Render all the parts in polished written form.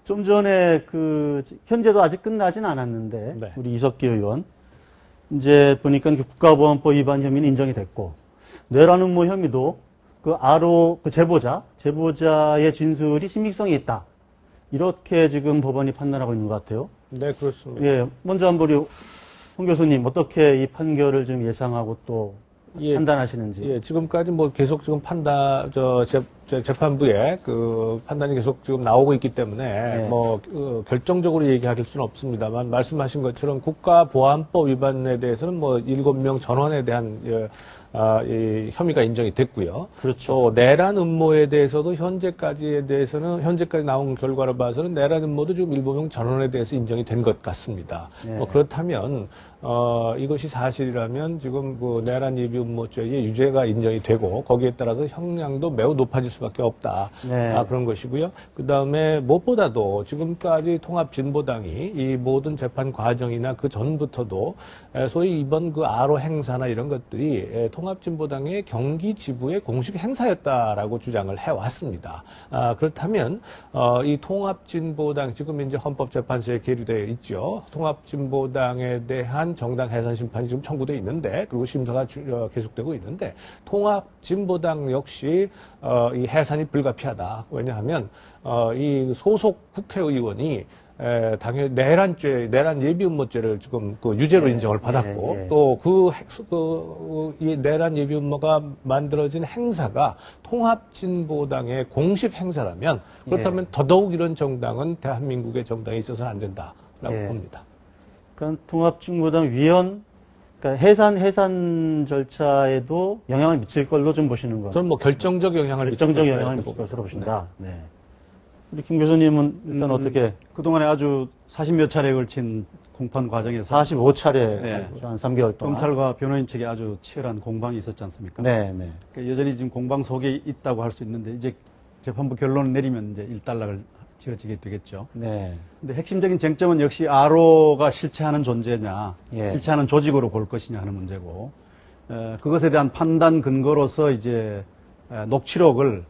좀 전에 현재도 아직 끝나진 않았는데, 네. 우리 이석기 의원. 이제 보니까 국가보안법 위반 혐의는 인정이 됐고, 내라는 뭐 혐의도 제보자의 진술이 신빙성이 있다. 이렇게 지금 법원이 판단하고 있는 것 같아요. 네, 그렇습니다. 예, 먼저 한번 우리 홍 교수님 어떻게 이 판결을 좀 예상하고 또 판단하시는지. 예, 지금까지 뭐 계속 지금 재판부의 그 판단이 계속 지금 나오고 있기 때문에 결정적으로 얘기할 수는 없습니다만 말씀하신 것처럼 국가보안법 위반에 대해서는 뭐 7명 전원에 대한 이 혐의가 인정이 됐고요. 그렇죠. 또 내란 음모에 대해서도 현재까지 나온 결과로 봐서는 내란 음모도 지금 7명 전원에 대해서 인정이 된 것 같습니다. 네. 뭐 그렇다면 이것이 사실이라면 지금 그 내란 예비 음모죄의 유죄가 인정이 되고 거기에 따라서 형량도 매우 높아질 수밖에 없다. 네. 그런 것이고요. 그 다음에 무엇보다도 지금까지 통합진보당이 이 모든 재판 과정이나 그 전부터도 소위 이번 그 아로 행사나 이런 것들이 통합진보당의 경기 지부의 공식 행사였다라고 주장을 해왔습니다. 그렇다면 이 통합진보당 지금 이제 헌법재판소에 계류되어 있죠. 통합진보당에 대한 정당 해산 심판이 지금 청구되어 있는데 그리고 심사가 계속되고 있는데 통합진보당 역시 이 해산이 불가피하다. 왜냐하면 이 소속 국회의원이 당연히 내란 예비 음모죄를 지금 그 유죄로 인정을 받았고 또 이 내란 예비 음모가 만들어진 행사가 통합진보당의 공식 행사라면 그렇다면 더더욱 이런 정당은 대한민국의 정당에 있어서는 안 된다라고 봅니다. 그러니까 통합진보당 그러니까 해산 절차에도 영향을 미칠 걸로 좀 보시는 거죠. 저는 뭐 결정적 영향을 미칠 것으로 보신다. 네. 우리 김 교수님은 일단 어떻게 그동안에 아주 40몇 차례에 걸친 공판 과정에서 45차례 한 3개월 동안 검찰과 변호인 측에 아주 치열한 공방이 있었지 않습니까? 네, 네. 그러니까 여전히 지금 공방 속에 있다고 할 수 있는데 이제 재판부 결론을 내리면 이제 일단락을 지어지게 되겠죠. 네. 근데 핵심적인 쟁점은 역시 아로가 실체하는 존재냐, 실체하는 조직으로 볼 것이냐 하는 문제고, 그것에 대한 판단 근거로서 이제 녹취록을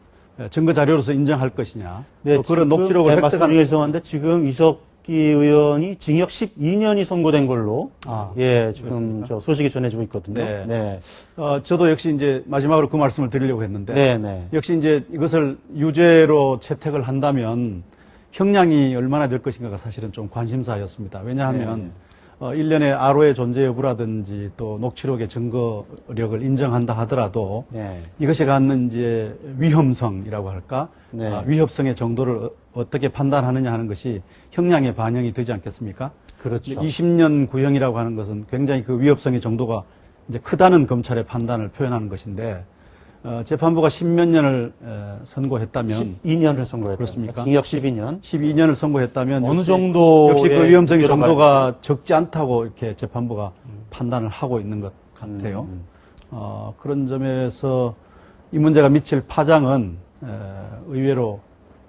증거 자료로서 인정할 것이냐. 네, 그런 녹취록을 획득하는 게 죄송한데 지금 이석기 의원이 징역 12년이 선고된 걸로 지금 저 소식이 전해지고 있거든요. 네. 네. 저도 역시 이제 마지막으로 그 말씀을 드리려고 했는데 네. 역시 이제 이것을 유죄로 채택을 한다면 형량이 얼마나 될 것인가가 사실은 좀 관심사였습니다. 왜냐하면 1년의 아로의 존재 여부라든지 또 녹취록의 증거력을 인정한다 하더라도 이것이 갖는 이제 위험성이라고 할까? 위협성의 정도를 어떻게 판단하느냐 하는 것이 형량에 반영이 되지 않겠습니까? 그렇죠. 20년 구형이라고 하는 것은 굉장히 그 위협성의 정도가 이제 크다는 검찰의 판단을 표현하는 것인데 재판부가 10몇 년을 선고했다면 12년을 선고했다. 그렇습니까? 징역 12년. 12년을 선고했다면 어느 정도 역시 그 위험성의 정도가 적지 않다고 이렇게 재판부가 판단을 하고 있는 것 같아요. 그런 점에서 이 문제가 미칠 파장은 의외로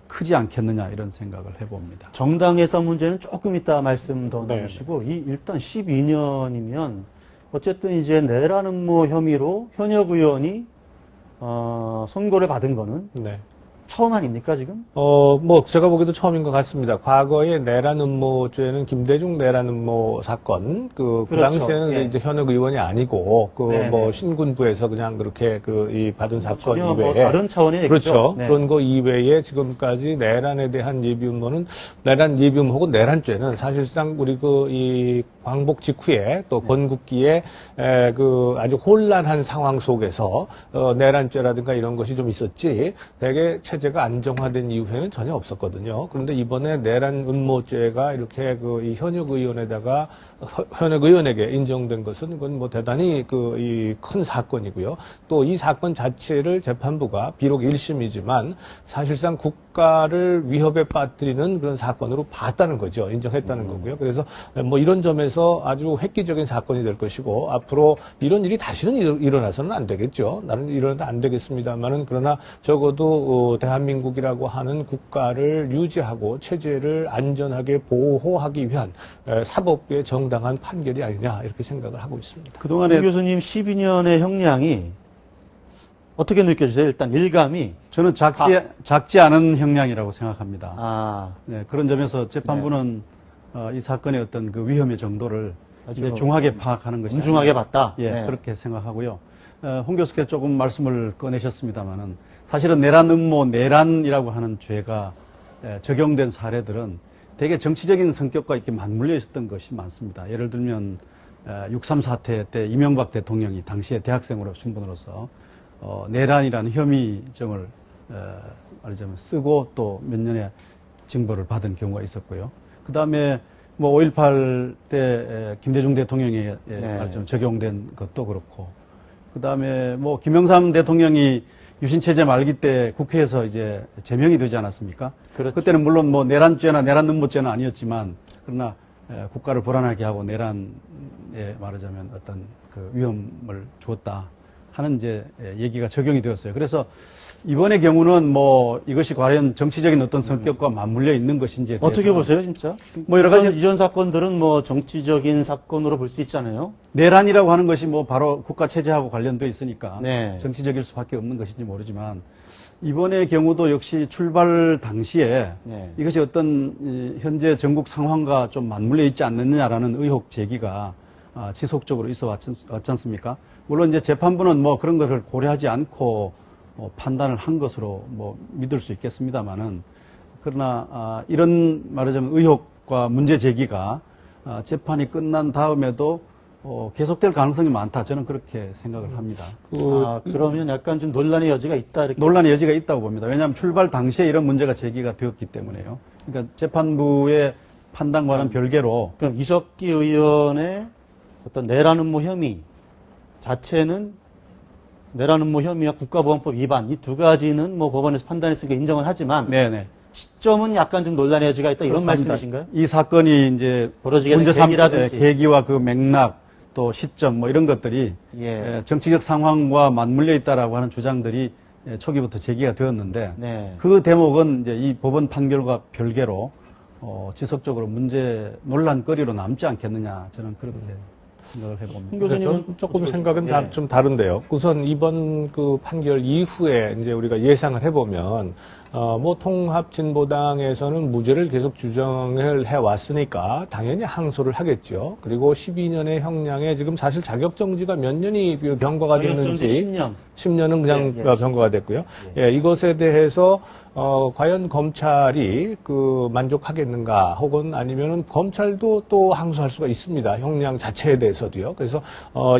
크지 않겠느냐 이런 생각을 해봅니다. 정당 해산 문제는 조금 이따 말씀 더 나누시고 일단 12년이면 어쨌든 이제 내란 음모 혐의로 현역 의원이 선고를 받은 거는 처음 아닙니까, 지금? 뭐, 제가 보기에도 처음인 것 같습니다. 과거에 내란 음모죄는 김대중 내란 음모 사건, 그 당시에는 이제 현역 의원이 아니고, 신군부에서 그냥 그렇게 이 받은 사건 이외에. 뭐 다른 차원의 얘기죠. 그렇죠. 그런 거 이외에 지금까지 내란에 대한 예비 음모는, 내란 예비 음모고 내란죄는 사실상 우리 이 광복 직후에 또 건국기에 아주 혼란한 상황 속에서, 내란죄라든가 이런 것이 좀 있었지, 대개 체제가 안정화된 이후에는 전혀 없었거든요. 그런데 이번에 내란 음모죄가 이렇게 이 현역 의원에게 인정된 것은 이건 뭐 대단히 이 큰 사건이고요. 또 이 사건 자체를 재판부가 비록 1심이지만 사실상 국가를 위협에 빠뜨리는 그런 사건으로 봤다는 거죠. 인정했다는 거고요. 그래서 뭐 이런 점에서 아주 획기적인 사건이 될 것이고 앞으로 이런 일이 다시는 일어나서는 안 되겠죠. 나는 일어나도 안 되겠습니다만은 그러나 적어도 대한민국이라고 하는 국가를 유지하고 체제를 안전하게 보호하기 위한 사법부의 정당한 판결이 아니냐 이렇게 생각을 하고 있습니다. 그동안에 교수님 12년의 형량이 어떻게 느껴지세요? 일단 일감이. 저는 작지 않은 형량이라고 생각합니다. 아, 네, 그런 점에서 재판부는 이 사건의 어떤 그 위험의 정도를 아주 이제 중하게 파악하는 것이 엄중하게 아니라, 봤다. 예, 네. 그렇게 생각하고요. 홍 교수께서 조금 말씀을 꺼내셨습니다만은 사실은 내란 음모, 내란이라고 하는 죄가 적용된 사례들은 되게 정치적인 성격과 이렇게 맞물려 있었던 것이 많습니다. 예를 들면 6.3 사태 때 이명박 대통령이 당시에 대학생으로 신분으로서 내란이라는 혐의정을 말하자면 쓰고 또 몇 년의 징벌을 받은 경우가 있었고요. 그 다음에 뭐 5.18 때 김대중 대통령에 말하자면 적용된 것도 그렇고, 그 다음에 뭐 김영삼 대통령이 유신체제 말기 때 국회에서 이제 제명이 되지 않았습니까? 그렇죠. 그때는 물론 뭐 내란죄나 내란 음모죄는 아니었지만, 그러나 국가를 불안하게 하고 내란에 말하자면 어떤 그 위험을 주었다 하는 이제 얘기가 적용이 되었어요. 그래서 이번의 경우는 뭐 이것이 과연 정치적인 어떤 성격과 맞물려 있는 것인지 어떻게 보세요, 진짜? 뭐 여러 가지 이전 사건들은 뭐 정치적인 사건으로 볼 수 있잖아요. 내란이라고 하는 것이 뭐 바로 국가 체제하고 관련되어 있으니까 네. 정치적일 수밖에 없는 것인지 모르지만, 이번의 경우도 역시 출발 당시에 네. 이것이 어떤 현재 전국 상황과 좀 맞물려 있지 않느냐라는 의혹 제기가 지속적으로 있어 왔지 않습니까? 물론 이제 재판부는 뭐 그런 것을 고려하지 않고 판단을 한 것으로 뭐 믿을 수 있겠습니다만은, 그러나 이런 말하자면 의혹과 문제 제기가 재판이 끝난 다음에도 계속될 가능성이 많다. 저는 그렇게 생각을 합니다. 그러면 약간 좀 논란의 여지가 있다. 이렇게. 논란의 여지가 있다고 봅니다. 왜냐하면 출발 당시에 이런 문제가 제기가 되었기 때문에요. 그러니까 재판부의 판단과는 별개로 그럼 이석기 의원의 어떤 내란 음모 혐의 자체는 내란 음모 혐의와 국가보안법 위반 이 두 가지는 뭐 법원에서 판단했으니까 인정을 하지만 네네. 시점은 약간 좀 논란의 여지가 있다 이런 그렇습니다. 말씀이신가요? 이 사건이 이제 벌어지게 된 문제 계기라든지. 계기와 그 맥락 또 시점 뭐 이런 것들이 예. 정치적 상황과 맞물려 있다라고 하는 주장들이 초기부터 제기가 되었는데 네. 그 대목은 이제 이 법원 판결과 별개로 지속적으로 문제 논란거리로 남지 않겠느냐, 저는 그렇게 생각을 해봅니다. 홍 교수님은 조금 생각은 예. 좀 다른데요. 우선 이번 그 판결 이후에 이제 우리가 예상을 해보면 뭐 통합진보당에서는 무죄를 계속 주장을 해왔으니까 당연히 항소를 하겠죠. 그리고 12년의 형량에 지금 사실 자격정지가 몇 년이 병과가 됐는지 10년은 그냥 병과가 됐고요. 예, 이것에 대해서 과연 검찰이 그 만족하겠는가, 혹은 아니면은 검찰도 또 항소할 수가 있습니다. 형량 자체에 대해서도요. 그래서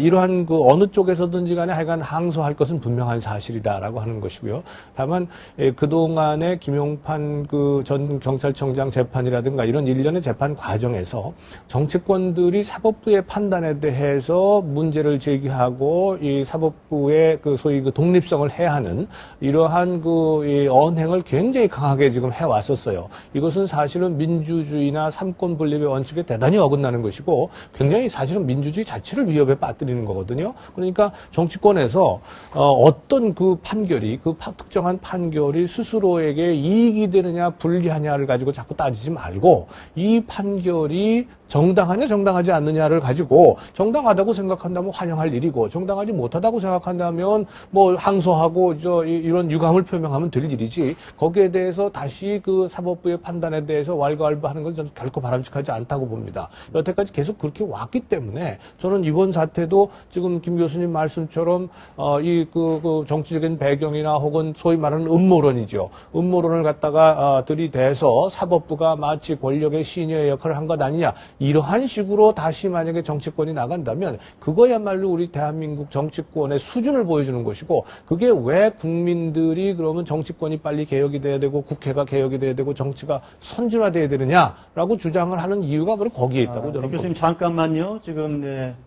이러한 그 어느 쪽에서든지 간에 하여간 항소할 것은 분명한 사실이다라고 하는 것이고요. 다만 그동안의 김용판 그 전 경찰청장 재판이라든가 이런 일련의 재판 과정에서 정치권들이 사법부의 판단에 대해서 문제를 제기하고 이 사법부의 그 소위 그 독립성을 해하는 이러한 그 언행을 굉장히 강하게 지금 해왔었어요. 이것은 사실은 민주주의나 삼권 분립의 원칙에 대단히 어긋나는 것이고 굉장히 사실은 민주주의 자체를 위협에 빠뜨리는 거거든요. 그러니까 정치권에서 어떤 그 판결이 그 특정한 판결이 스스로에게 이익이 되느냐 불리하냐를 가지고 자꾸 따지지 말고 이 판결이 정당하냐 정당하지 않느냐를 가지고 정당하다고 생각한다면 환영할 일이고 정당하지 못하다고 생각한다면 뭐 항소하고 이런 유감을 표명하면 될 일이지, 거기에 대해서 다시 그 사법부의 판단에 대해서 왈가왈부하는 건 저는 결코 바람직하지 않다고 봅니다. 여태까지 계속 그렇게 왔기 때문에 저는 이번 사태도 지금 김 교수님 말씀처럼 그 정치적인 배경이나 혹은 소위 말하는 음모론이죠. 음모론을 갖다가 들이대서 사법부가 마치 권력의 시녀의 역할을 한 것 아니냐, 이러한 식으로 다시 만약에 정치권이 나간다면 그거야말로 우리 대한민국 정치권의 수준을 보여주는 것이고, 그게 왜 국민들이 그러면 정치권이 빨리 개혁이 돼야 되고 국회가 개혁이 돼야 되고 정치가 선진화돼야 되느냐라고 주장을 하는 이유가 바로 거기에 있다고 저는 교수님 봅니다. 잠깐만요. 지금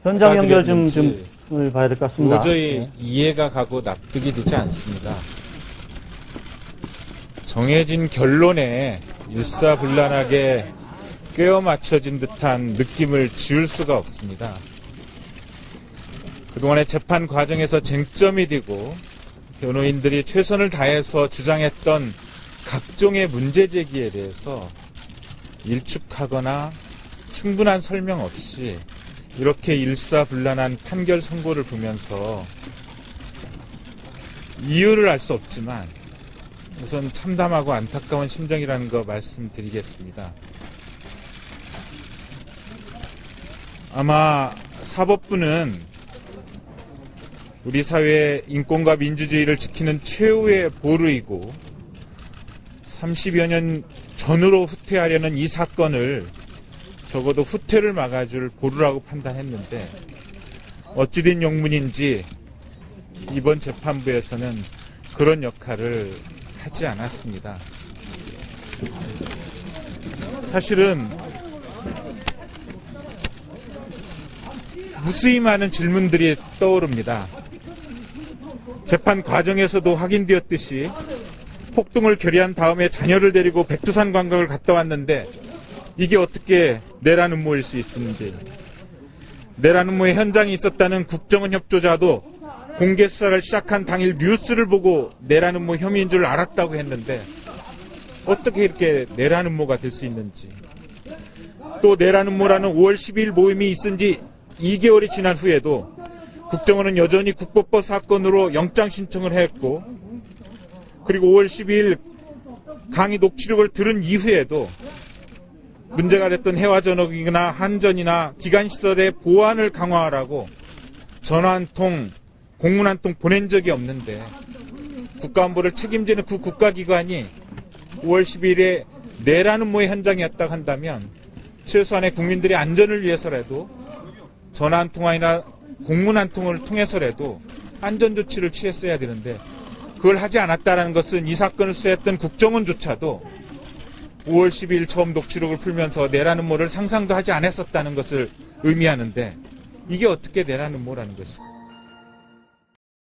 현장 연결 좀 봐야 될 것 같습니다. 도저히 네. 이해가 가고 납득이 되지 않습니다. 정해진 결론에 일사불란하게 꿰어 맞춰진 듯한 느낌을 지울 수가 없습니다. 그동안의 재판 과정에서 쟁점이 되고 변호인들이 최선을 다해서 주장했던 각종의 문제 제기에 대해서 일축하거나 충분한 설명 없이 이렇게 일사불란한 판결 선고를 보면서 이유를 알 수 없지만 우선 참담하고 안타까운 심정이라는 거 말씀드리겠습니다. 아마 사법부는 우리 사회의 인권과 민주주의를 지키는 최후의 보루이고 30여 년 전으로 후퇴하려는 이 사건을 적어도 후퇴를 막아줄 보루라고 판단했는데 어찌된 영문인지 이번 재판부에서는 그런 역할을 하지 않았습니다. 사실은 무수히 많은 질문들이 떠오릅니다. 재판 과정에서도 확인되었듯이 폭동을 결의한 다음에 자녀를 데리고 백두산 관광을 갔다 왔는데 이게 어떻게 내란 음모일 수 있는지, 내란 음모의 현장에 있었다는 국정원 협조자도 공개 수사를 시작한 당일 뉴스를 보고 내란 음모 혐의인 줄 알았다고 했는데 어떻게 이렇게 내란 음모가 될 수 있는지, 또 내란 음모라는 5월 12일 모임이 있은 지 2개월이 지난 후에도 국정원은 여전히 국보법 사건으로 영장 신청을 했고, 그리고 5월 12일 강의 녹취록을 들은 이후에도 문제가 됐던 해화전역이나 한전이나 기관시설의 보안을 강화하라고 전화 한 통, 공문 한 통 보낸 적이 없는데 국가안보를 책임지는 그 국가기관이 5월 12일에 내란 음모의 현장이었다고 한다면 최소한의 국민들의 안전을 위해서라도 전화 한 통이나 공문 한 통을 통해서라도 안전조치를 취했어야 되는데 그걸 하지 않았다는 것은 이 사건을 수사했던 국정원조차도 5월 12일 처음 녹취록을 풀면서 내란 음모를 상상도 하지 않았었다는 것을 의미하는데 이게 어떻게 내란 음모라는 것입니까?